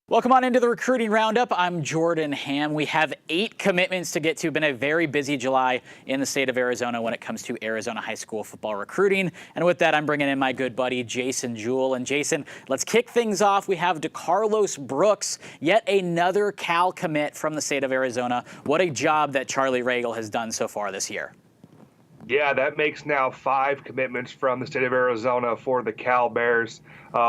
Welcome on into the recruiting roundup. I'm Jordan Ham. We have 8 commitments to get to. Been a very busy July in the state of Arizona when it comes to Arizona high school football recruiting. And with that, I'm bringing in my good buddy, Jason Jewell. And Jason, let's kick things off. We have DeCarlos Brooks, yet another Cal commit from the state of Arizona. What a job that Charlie Regal has done so far this year. Yeah, that makes now 5 commitments from the state of Arizona for the Cal Bears.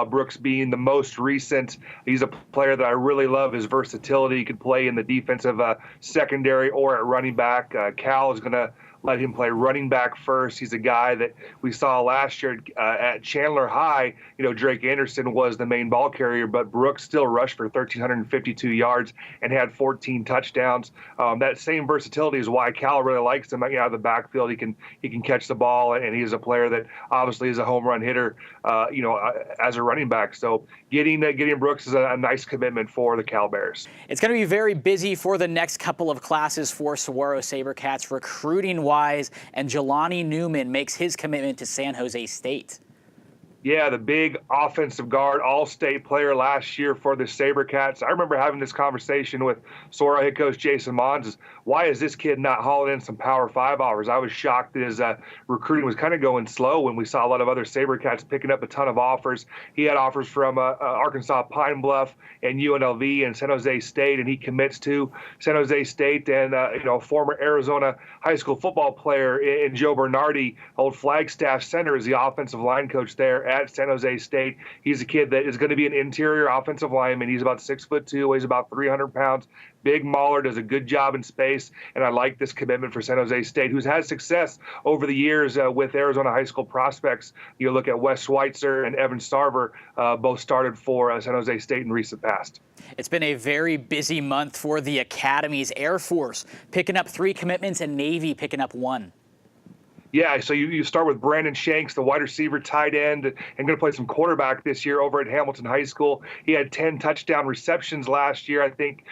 Brooks being the most recent. He's a player that I really love, his versatility. He could play in the defensive secondary or at running back. Cal is going to let him play running back first. He's a guy that we saw last year at Chandler High. You know, Drake Anderson was the main ball carrier, but Brooks still rushed for 1,352 yards and had 14 touchdowns. That same versatility is why Cal really likes him. Out of the backfield, he can catch the ball, and he's a player that obviously is a home run hitter. As a running back. So getting Brooks is a nice commitment for the Cal Bears. It's going to be very busy for the next couple of classes for Saguaro SaberCats recruiting-wise, and Jelani Newman makes his commitment to San Jose State. Yeah, the big offensive guard, all-state player last year for the SaberCats. I remember having this conversation with Saguaro head coach Jason Mons. Why is this kid not hauling in some Power 5 offers? I was shocked that his recruiting was kind of going slow when we saw a lot of other SaberCats picking up a ton of offers. He had offers from Arkansas Pine Bluff and UNLV and San Jose State, and he commits to San Jose State. And former Arizona high school football player in Joe Bernardi, old Flagstaff center, is the offensive line coach there at San Jose State. He's a kid that is going to be an interior offensive lineman. He's about 6'2", weighs about 300 pounds. Big mauler, does a good job in space, and I like this commitment for San Jose State, who's had success over the years with Arizona high school prospects. You look at Wes Schweitzer and Evan Starver, both started for San Jose State in recent past. It's been a very busy month for the Academies. Air Force picking up 3 commitments and Navy picking up 1. Yeah, so you start with Brandon Shanks, the wide receiver, tight end, and going to play some quarterback this year over at Hamilton High School. He had 10 touchdown receptions last year. I think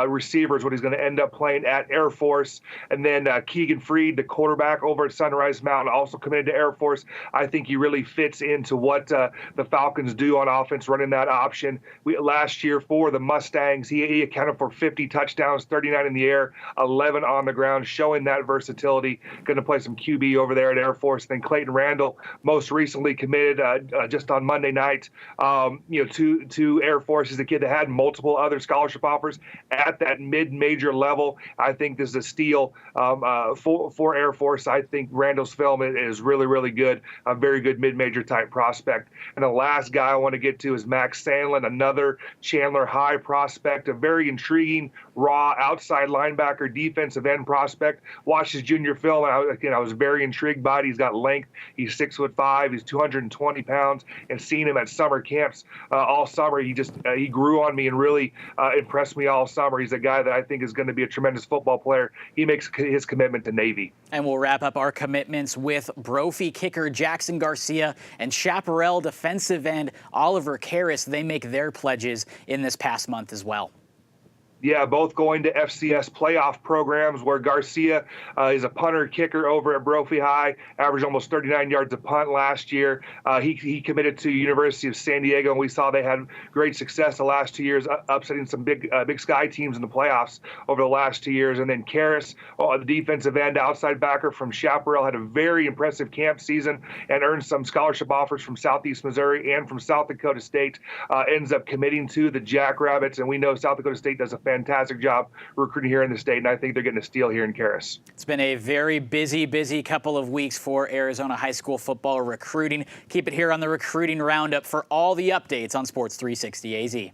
receiver is what he's going to end up playing at Air Force. And then Keegan Freed, the quarterback over at Sunrise Mountain, also committed to Air Force. I think he really fits into what the Falcons do on offense, running that option. Last year for the Mustangs, he accounted for 50 touchdowns, 39 in the air, 11 on the ground, showing that versatility. Going to play some QB over there at Air Force. Then Clayton Randall, most recently committed just on Monday night, to Air Force. He's a kid that had multiple other scholarship offers at that mid-major level. I think this is a steal for Air Force. I think Randall's film is really, really good. A very good mid-major type prospect. And the last guy I want to get to is Max Sandlin, another Chandler High prospect, a very intriguing, raw outside linebacker, defensive end prospect. Watched his junior film, and I was very intrigued by it. He's got length. He's 6'5". He's 220 pounds. And seeing him at summer camps all summer, he grew on me and really impressed me all summer. He's a guy that I think is going to be a tremendous football player. He makes his commitment to Navy. And we'll wrap up our commitments with Brophy kicker Jackson Garcia and Chaparral defensive end Oliver Karras. They make their pledges in this past month as well. Yeah, both going to FCS playoff programs, where Garcia is a punter kicker over at Brophy High, averaged almost 39 yards a punt last year. He committed to University of San Diego, and we saw they had great success the last 2 years, upsetting some Big Sky teams in the playoffs over the last 2 years. And then Karras, the defensive end outside backer from Chaparral, had a very impressive camp season and earned some scholarship offers from Southeast Missouri and from South Dakota State. Ends up committing to the Jackrabbits, and we know South Dakota State does a fantastic job recruiting here in the state, and I think they're getting a steal here in Karras. It's been a very busy couple of weeks for Arizona high school football recruiting. Keep it here on the Recruiting Roundup for all the updates on Sports 360 AZ.